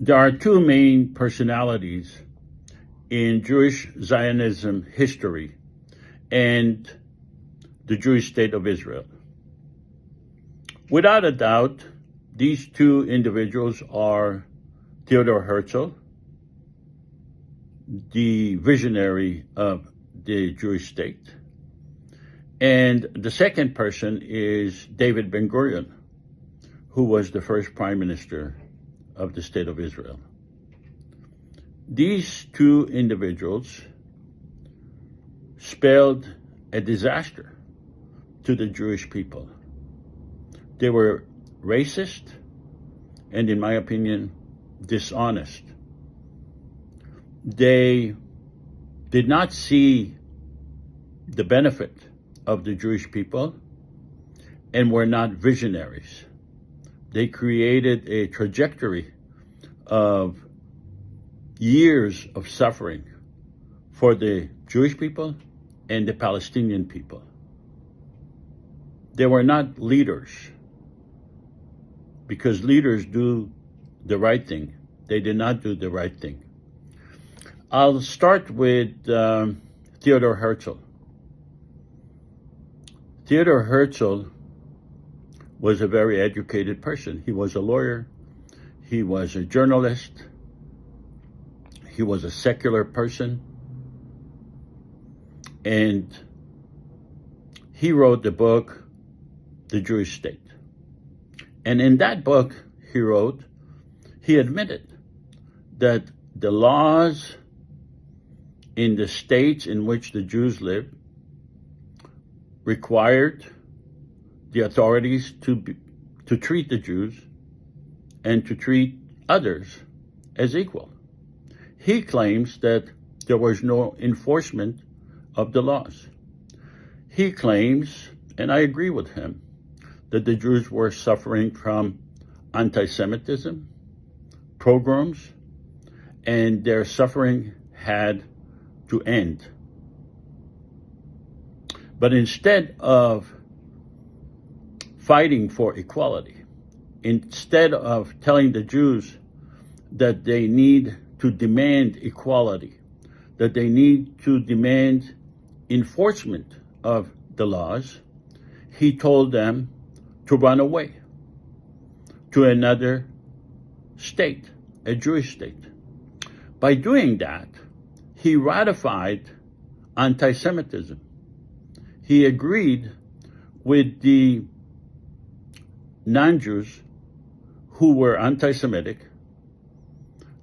There are two main personalities in Jewish Zionism history and the Jewish state of Israel. Without a doubt, these two individuals are Theodore Hertzel, the visionary of the Jewish state, and the second person is David Ben Gurion, who was the first prime minister of the state of Israel. These two individuals spelled a disaster to the Jewish people. They were racist and, in my opinion, dishonest. They did not see the benefit of the Jewish people and were not visionaries. They created a trajectory of years of suffering for the Jewish people and the Palestinian people. They were not leaders, because leaders do the right thing. They did not do the right thing. I'll start with Theodore Hertzel. Theodore Hertzel was a very educated person. He was a lawyer. He was a journalist. He was a secular person. And he wrote the book, The Jewish State. And in that book he admitted that the laws in the states in which the Jews lived required the authorities to treat the Jews and to treat others as equal. He claims that there was no enforcement of the laws. He claims, and I agree with him, that the Jews were suffering from anti-Semitism, pogroms, and their suffering had to end. But instead of fighting for equality, instead of telling the Jews that they need to demand equality, that they need to demand enforcement of the laws, he told them to run away to another state, a Jewish state. By doing that, he ratified anti-Semitism. He agreed with the non-Jews who were anti-Semitic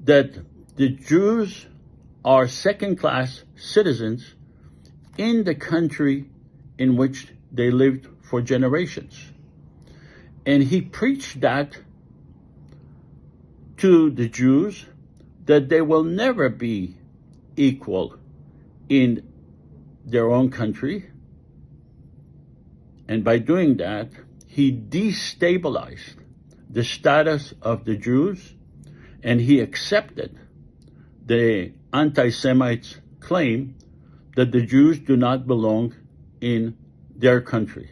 that the Jews are second-class citizens in the country in which they lived for generations. And he preached that to the Jews, that they will never be equal in their own country. And by doing that, he destabilized the status of the Jews, and he accepted the anti-Semites' claim that the Jews do not belong in their country.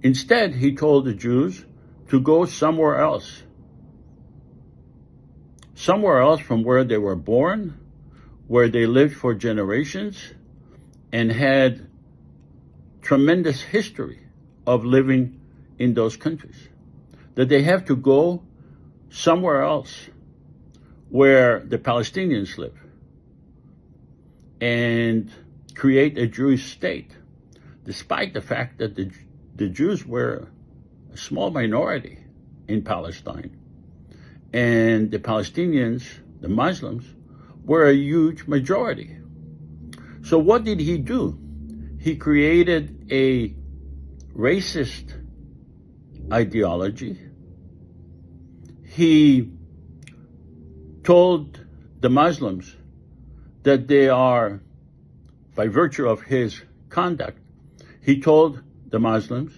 Instead, he told the Jews to go somewhere else from where they were born, where they lived for generations, and had tremendous history of living in those countries. That they have to go somewhere else where the Palestinians live and create a Jewish state, despite the fact that the Jews were a small minority in Palestine, and the Palestinians, the Muslims, were a huge majority. So what did he do? He created a racist ideology. He told the Muslims that they are, by virtue of his conduct, he told the Muslims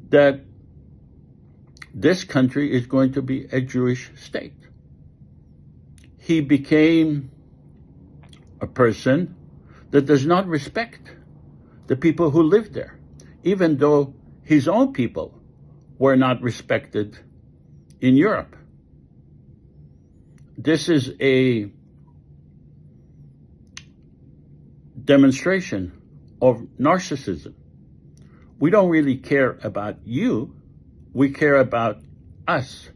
that this country is going to be a Jewish state. He became a person that does not respect the people who live there, even though his own people were not respected in Europe. This is a demonstration of narcissism. We don't really care about you. We care about us.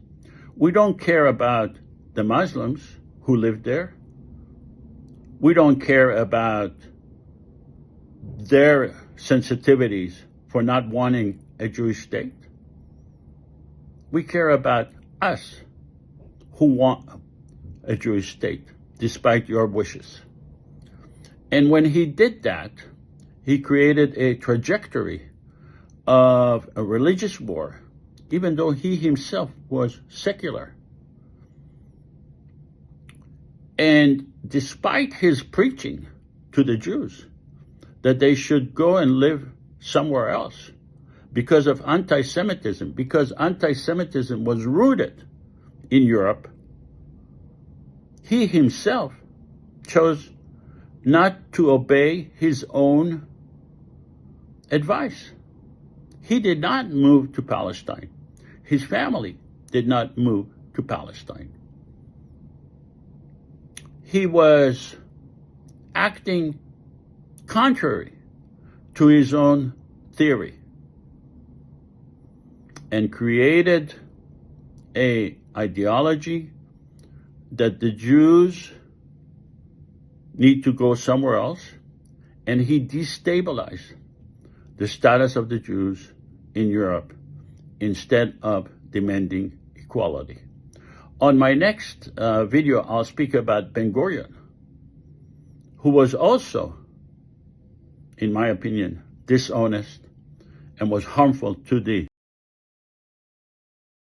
We don't care about the Muslims who live there. We don't care about their sensitivities for not wanting a Jewish state. We care about us who want a Jewish state, despite your wishes. And when he did that, he created a trajectory of a religious war, even though he himself was secular. And despite his preaching to the Jews that they should go and live somewhere else because of anti-Semitism, because anti-Semitism was rooted in Europe, he himself chose not to obey his own advice. He did not move to Palestine. His family did not move to Palestine. He was acting contrary to his own theory and created an ideology that the Jews need to go somewhere else, and he destabilized the status of the Jews in Europe instead of demanding equality. On my next video, I'll speak about Gurion, who was also, in my opinion, dishonest and was harmful to the